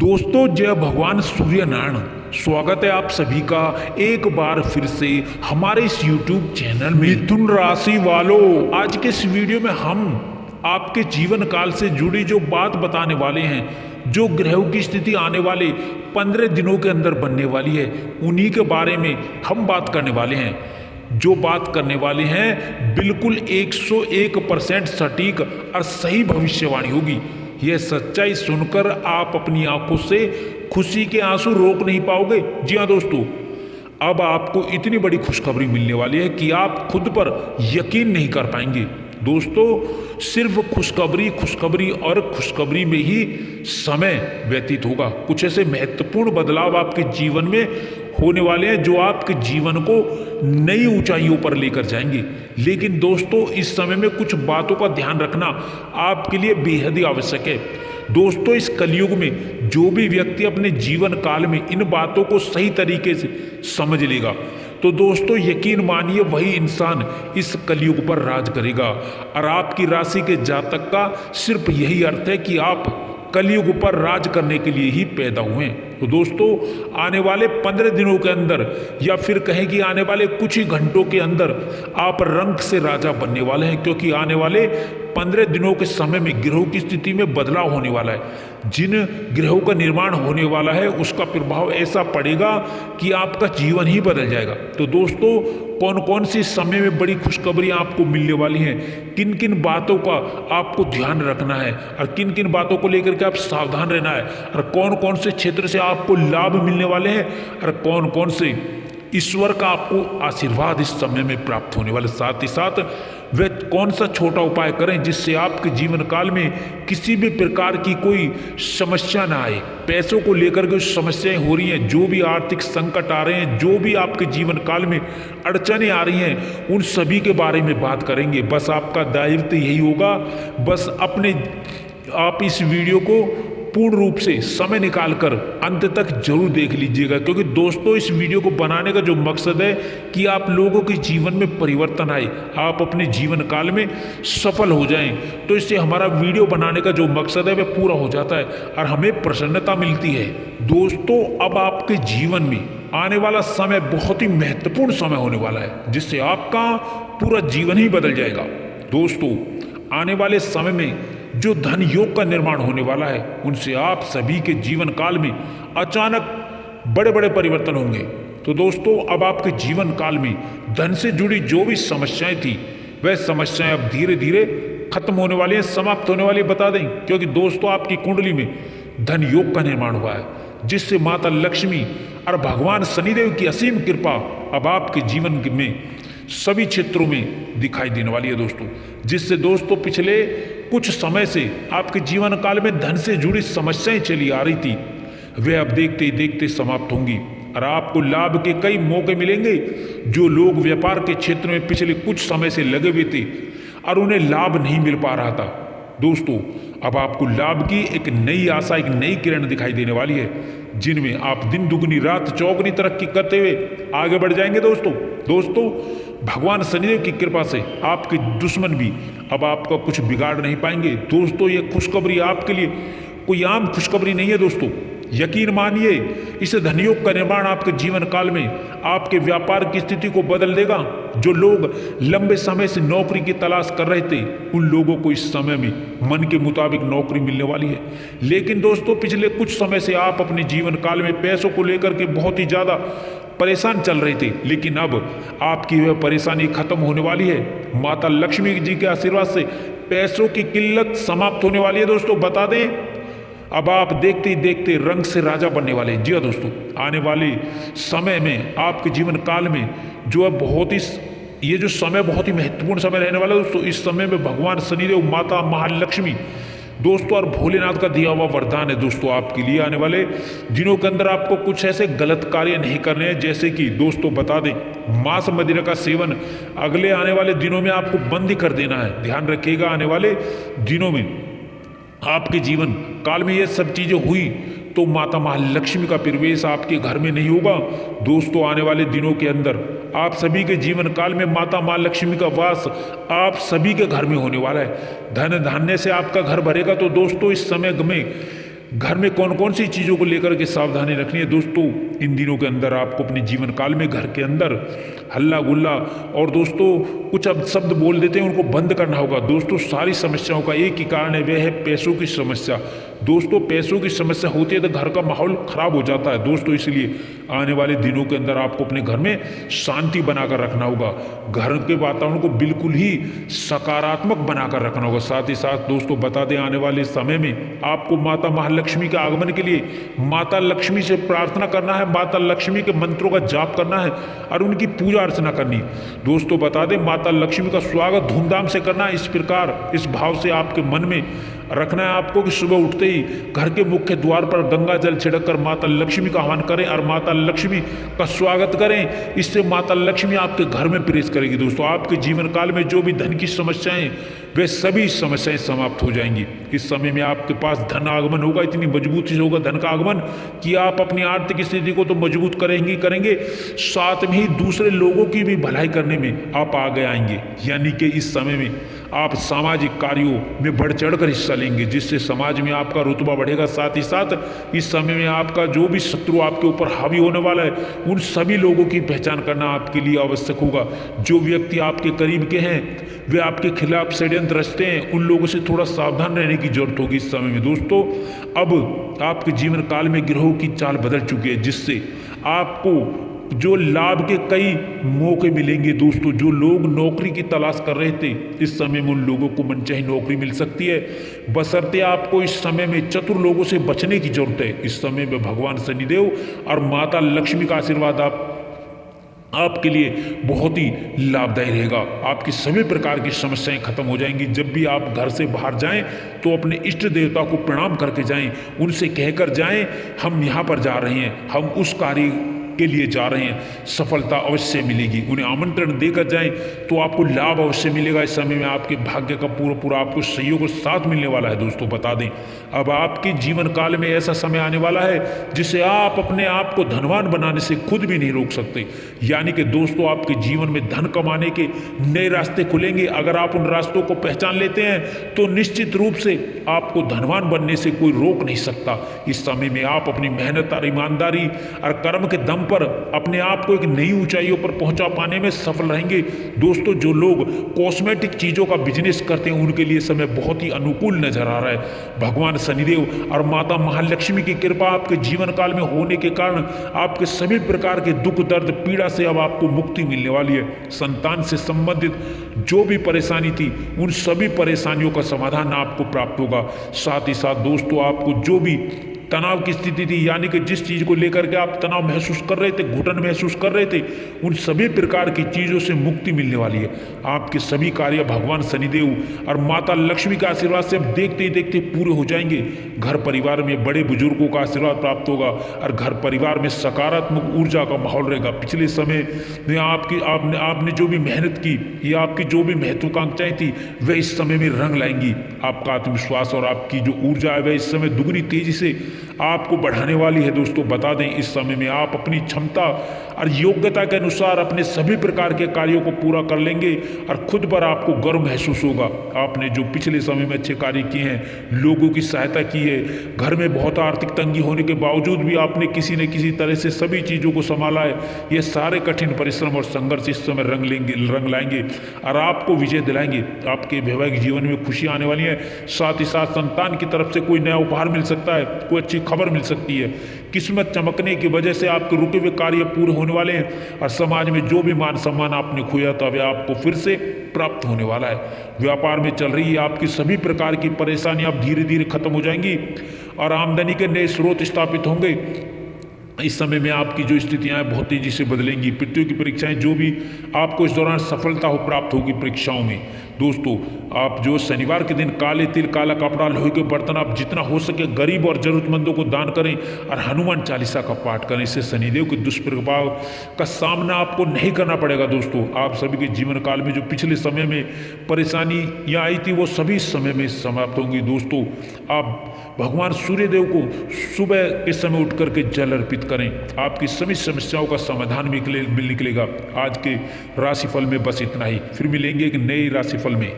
दोस्तों जय भगवान सूर्य नारायण। स्वागत है आप सभी का एक बार फिर से हमारे इस YouTube चैनल में। मिथुन राशि वालों, आज के इस वीडियो में हम आपके जीवन काल से जुड़ी जो बात बताने वाले हैं, जो ग्रहों की स्थिति आने वाले 15 दिनों के अंदर बनने वाली है, उन्हीं के बारे में हम बात करने वाले हैं। जो बात करने वाले हैं बिल्कुल 101% सटीक और सही भविष्यवाणी होगी। यह सच्चाई सुनकर आप अपनी आंखों से खुशी के आंसू रोक नहीं पाओगे। जी हाँ दोस्तों, अब आपको इतनी बड़ी खुशखबरी मिलने वाली है कि आप खुद पर यकीन नहीं कर पाएंगे। दोस्तों सिर्फ खुशखबरी और खुशखबरी में ही समय व्यतीत होगा। कुछ ऐसे महत्वपूर्ण बदलाव आपके जीवन में होने वाले हैं जो आपके जीवन को नई ऊंचाइयों पर लेकर जाएंगे। लेकिन दोस्तों इस समय में कुछ बातों का ध्यान रखना आपके लिए बेहद ही आवश्यक है। दोस्तों इस कलयुग में जो भी व्यक्ति अपने जीवन काल में इन बातों को सही तरीके से समझ लेगा तो दोस्तों यकीन मानिए वही इंसान इस कलयुग पर राज करेगा। और आपकी राशि के जातक का सिर्फ यही अर्थ है कि आप कलयुग पर राज करने के लिए ही पैदा हुए हैं। तो दोस्तों आने वाले 15 दिनों के अंदर या फिर कहें कि आने वाले कुछ ही घंटों के अंदर आप रंक से राजा बनने वाले हैं, क्योंकि आने वाले 15 दिनों के समय में ग्रहों की स्थिति में बदलाव होने वाला है। जिन ग्रहों का निर्माण होने वाला है उसका प्रभाव ऐसा पड़ेगा कि आपका जीवन ही बदल जाएगा। तो दोस्तों कौन कौन सी समय में बड़ी खुशखबरी आपको मिलने वाली हैं, किन किन बातों का आपको ध्यान रखना है और किन किन बातों को लेकर के आप सावधान रहना है, और कौन कौन से क्षेत्र से आपको लाभ मिलने वाले हैं और कौन कौन से ईश्वर का आपको आशीर्वाद इस समय में प्राप्त होने वाले, साथ ही साथ वह कौन सा छोटा उपाय करें जिससे आपके जीवन काल में किसी भी प्रकार की कोई समस्या ना आए। पैसों को लेकर के समस्याएं हो रही हैं, जो भी आर्थिक संकट आ रहे हैं, जो भी आपके जीवन काल में अड़चने आ रही हैं, उन सभी के बारे में बात करेंगे। बस आपका दायित्व यही होगा, बस आप इस वीडियो को पूर्ण रूप से समय निकालकर अंत तक जरूर देख लीजिएगा, क्योंकि दोस्तों इस वीडियो को बनाने का जो मकसद है कि आप लोगों के जीवन में परिवर्तन आए, आप अपने जीवन काल में सफल हो जाएं। तो इससे हमारा वीडियो बनाने का जो मकसद है वह पूरा हो जाता है और हमें प्रसन्नता मिलती है। दोस्तों अब आपके जीवन में आने वाला समय बहुत ही महत्वपूर्ण समय होने वाला है, जिससे आपका पूरा जीवन ही बदल जाएगा। दोस्तों आने वाले समय में जो धन योग का निर्माण होने वाला है उनसे आप सभी के जीवन काल में अचानक बड़े बड़े परिवर्तन होंगे। तो दोस्तों अब आपके जीवन काल में धन से जुड़ी जो भी समस्याएं थी वह समस्याएं अब धीरे धीरे खत्म होने वाली हैं, समाप्त होने वाली है, बता दें। क्योंकि दोस्तों आपकी कुंडली में धन योग का निर्माण हुआ है, जिससे माता लक्ष्मी और भगवान शनिदेव की असीम कृपा अब आपके जीवन में सभी क्षेत्रों में दिखाई देने वाली है दोस्तों। जिससे दोस्तों पिछले कुछ समय से आपके जीवन काल में धन से जुड़ी समस्याएं चली आ रही थी, वे अब देखते ही देखते समाप्त होंगी और आपको लाभ के कई मौके मिलेंगे। जो लोग व्यापार के क्षेत्र में पिछले कुछ समय से लगे हुए थे और उन्हें लाभ नहीं मिल पा रहा था, दोस्तों अब आपको लाभ की एक नई आशा, एक नई किरण दिखाई देने वाली है, जिनमें आप दिन दुगनी रात चौगुनी तरक्की करते हुए आगे बढ़ जाएंगे। दोस्तों भगवान शनिदेव की कृपा से आपके दुश्मन भी अब आपका कुछ बिगाड़ नहीं पाएंगे। दोस्तों ये खुशखबरी आपके लिए कोई आम खुशखबरी नहीं है दोस्तों, यकीन मानिए इस धनयोग का निर्माण आपके जीवन काल में आपके व्यापार की स्थिति को बदल देगा। जो लोग लंबे समय से नौकरी की तलाश कर रहे थे उन लोगों को इस समय में मन के मुताबिक नौकरी मिलने वाली है। लेकिन दोस्तों पिछले कुछ समय से आप अपने जीवन काल में पैसों को लेकर के बहुत ही ज़्यादा परेशान चल रहे थे, लेकिन अब आपकी वह परेशानी खत्म होने वाली है। माता लक्ष्मी जी के आशीर्वाद से पैसों की किल्लत समाप्त होने वाली है। दोस्तों बता दें अब आप देखते ही देखते रंग से राजा बनने वाले हैं। जी हाँ दोस्तों, आने वाले समय में आपके जीवन काल में जो है ये जो समय बहुत ही महत्वपूर्ण समय रहने वाला है दोस्तों। इस समय में भगवान शनिदेव, माता महालक्ष्मी दोस्तों और भोलेनाथ का दिया हुआ वरदान है दोस्तों आपके लिए। आने वाले दिनों के अंदर आपको कुछ ऐसे गलत कार्य नहीं करने हैं, जैसे कि दोस्तों बता दें मांस मदिरा का सेवन अगले आने वाले दिनों में आपको बंद ही कर देना है। ध्यान रखिएगा आने वाले दिनों में आपके जीवन काल में ये सब चीज़ें हुई तो माता महालक्ष्मी का प्रवेश आपके घर में नहीं होगा। दोस्तों आने वाले दिनों के अंदर आप सभी के जीवन काल में माता महालक्ष्मी का वास आप सभी के घर में होने वाला है। धन धान्य से आपका घर भरेगा। तो दोस्तों इस समय में घर में कौन कौन सी चीज़ों को लेकर के सावधानी रखनी है दोस्तों, इन दिनों के अंदर आपको अपने जीवन काल में घर के अंदर हल्ला गुल्ला और दोस्तों कुछ अब शब्द बोल देते हैं उनको बंद करना होगा। दोस्तों सारी समस्याओं का एक ही कारण है, वह है पैसों की समस्या। दोस्तों पैसों की समस्या होती है तो घर का माहौल खराब हो जाता है दोस्तों, इसलिए आने वाले दिनों के अंदर आपको अपने घर में शांति बनाकर रखना होगा। घर के वातावरण को बिल्कुल ही सकारात्मक बनाकर रखना होगा। साथ ही साथ दोस्तों बता दें, आने वाले समय में आपको माता महालक्ष्मी के आगमन के लिए माता लक्ष्मी से प्रार्थना करना है, माता लक्ष्मी के मंत्रों का जाप करना है और उनकी पूजा अर्चना करनी। दोस्तों बता दें, माता लक्ष्मी का स्वागत धूमधाम से करना है। इस प्रकार इस भाव से आपके मन में रखना है आपको कि सुबह उठते ही घर के मुख्य द्वार पर गंगा जल छिड़क कर माता लक्ष्मी का आह्वान करें और माता लक्ष्मी का स्वागत करें। इससे माता लक्ष्मी आपके घर में प्रवेश करेगी। दोस्तों आपके जीवन काल में जो भी धन की समस्याएं वे सभी समस्याएं समाप्त हो जाएंगी। इस समय में आपके पास धन आगमन होगा, इतनी मजबूती से होगा धन का आगमन कि आप अपनी आर्थिक स्थिति को तो मजबूत करेंगे, साथ में ही दूसरे लोगों की भी भलाई करने में आप आगे आएंगे। यानी कि इस समय में आप सामाजिक कार्यों में बढ़ चढ़ कर हिस्सा लेंगे, जिससे समाज में आपका रुतबा बढ़ेगा। साथ ही साथ इस समय में आपका जो भी शत्रु आपके ऊपर हावी होने वाला है, उन सभी लोगों की पहचान करना आपके लिए आवश्यक होगा। जो व्यक्ति आपके करीब के हैं वे आपके खिलाफ षड्यंत्र रचते हैं, उन लोगों से थोड़ा सावधान रहने की जरूरत होगी इस समय में। दोस्तों अब आपके जीवन काल में ग्रहों की चाल बदल चुकी है, जिससे आपको जो लाभ के कई मौके मिलेंगे। दोस्तों जो लोग नौकरी की तलाश कर रहे थे, इस समय में उन लोगों को मनचाही नौकरी मिल सकती है, बशर्ते आपको इस समय में चतुर लोगों से बचने की जरूरत है। इस समय में भगवान शनिदेव और माता लक्ष्मी का आशीर्वाद आपके लिए बहुत ही लाभदायी रहेगा। आपकी सभी प्रकार की समस्याएं खत्म हो जाएंगी। जब भी आप घर से बाहर जाएं तो अपने इष्ट देवता को प्रणाम करके जाएं, उनसे कहकर जाएं हम यहाँ पर जा रहे हैं, हम उस कार्य के लिए जा रहे हैं, सफलता अवश्य मिलेगी। उन्हें आमंत्रण देकर जाएं तो आपको लाभ अवश्य मिलेगा। इस समय में आपके भाग्य का पूरा आपको सहयोग और साथ मिलने वाला है। दोस्तों बता दें, अब आपके जीवन काल में ऐसा समय आने वाला है जिसे आप अपने आप को धनवान बनाने से खुद भी नहीं रोक सकते। यानी कि दोस्तों आपके जीवन में धन कमाने के नए रास्ते खुलेंगे। अगर आप उन रास्तों को पहचान लेते हैं तो निश्चित रूप से आपको धनवान बनने से कोई रोक नहीं सकता। इस समय में आप अपनी मेहनत और ईमानदारी और कर्म के दम पर अपने आप को एक नई ऊंचाइयों पर पहुंचा पाने में सफल रहेंगे। दोस्तों जो लोग कॉस्मेटिक चीजों का बिजनेस करते हैं उनके लिए समय बहुत ही अनुकूल नजर आ रहा है। भगवान शनिदेव और माता महालक्ष्मी की कृपा आपके जीवन काल में होने के कारण आपके सभी प्रकार के दुख दर्द पीड़ा से अब आपको मुक्ति मिलने वाली है। संतान से संबंधित जो भी परेशानी थी उन सभी परेशानियों का समाधान आपको प्राप्त होगा। साथ ही साथ दोस्तों आपको जो भी तनाव की स्थिति थी, यानी कि जिस चीज को लेकर के आप तनाव महसूस कर रहे थे, घुटन महसूस कर रहे थे, उन सभी प्रकार की चीजों से मुक्ति मिलने वाली है। आपके सभी कार्य भगवान शनिदेव और माता लक्ष्मी के आशीर्वाद से अब देखते ही देखते पूरे हो जाएंगे। घर परिवार में बड़े बुजुर्गों का आशीर्वाद प्राप्त होगा और घर परिवार में सकारात्मक ऊर्जा का माहौल रहेगा। पिछले समय में आपने जो भी मेहनत की या आपकी जो भी महत्वाकांक्षाएं थी वह इस समय में रंग लाएंगी। आपका आत्मविश्वास और आपकी जो ऊर्जा है वह इस समय दुगनी तेजी से आपको बढ़ाने वाली है। दोस्तों बता दें, इस समय में आप अपनी क्षमता और योग्यता के अनुसार अपने सभी प्रकार के कार्यों को पूरा कर लेंगे और खुद पर आपको गर्व महसूस होगा। आपने जो पिछले समय में अच्छे कार्य किए हैं, लोगों की सहायता की है, घर में बहुत आर्थिक तंगी होने के बावजूद भी आपने किसी न किसी तरह से सभी चीज़ों को संभाला है। ये सारे कठिन परिश्रम और संघर्ष इस समय रंग लाएंगे और आपको विजय दिलाएंगे। आपके वैवाहिक जीवन में खुशी आने वाली है। साथ ही साथ संतान की तरफ से कोई नया उपहार मिल सकता है, कोई अच्छी खबर मिल सकती है। किस्मत चमकने की वजह से आपके रुके हुए कार्य पूरे होने वाले हैं और समाज में जो भी मान सम्मान आपने खोया था वह आपको फिर से प्राप्त होने वाला है। व्यापार में चल रही है आपकी सभी प्रकार की परेशानियां अब धीरे धीरे खत्म हो जाएंगी और आमदनी के नए स्रोत स्थापित होंगे। इस समय में आपकी जो स्थितियां बहुत तेजी से बदलेंगी। प्रतियोगी परीक्षाएं जो भी आपको इस दौरान सफलता हो प्राप्त होगी परीक्षाओं में। दोस्तों आप जो शनिवार के दिन काले तिल, काला कपड़ा, लोहे के बर्तन आप जितना हो सके गरीब और जरूरतमंदों को दान करें और हनुमान चालीसा का पाठ करें। इससे शनिदेव के दुष्प्रभाव का सामना आपको नहीं करना पड़ेगा। दोस्तों आप सभी के जीवन काल में जो पिछले समय में परेशानियां आई थी वो सभी समय में समाप्त होंगी। दोस्तों आप भगवान सूर्यदेव को सुबह के समय उठ करके जल अर्पित करें, आपकी सभी समस्याओं का समाधान निकलेगा। आज के राशिफल में बस इतना ही, फिर मिलेंगे एक नई राशिफल में।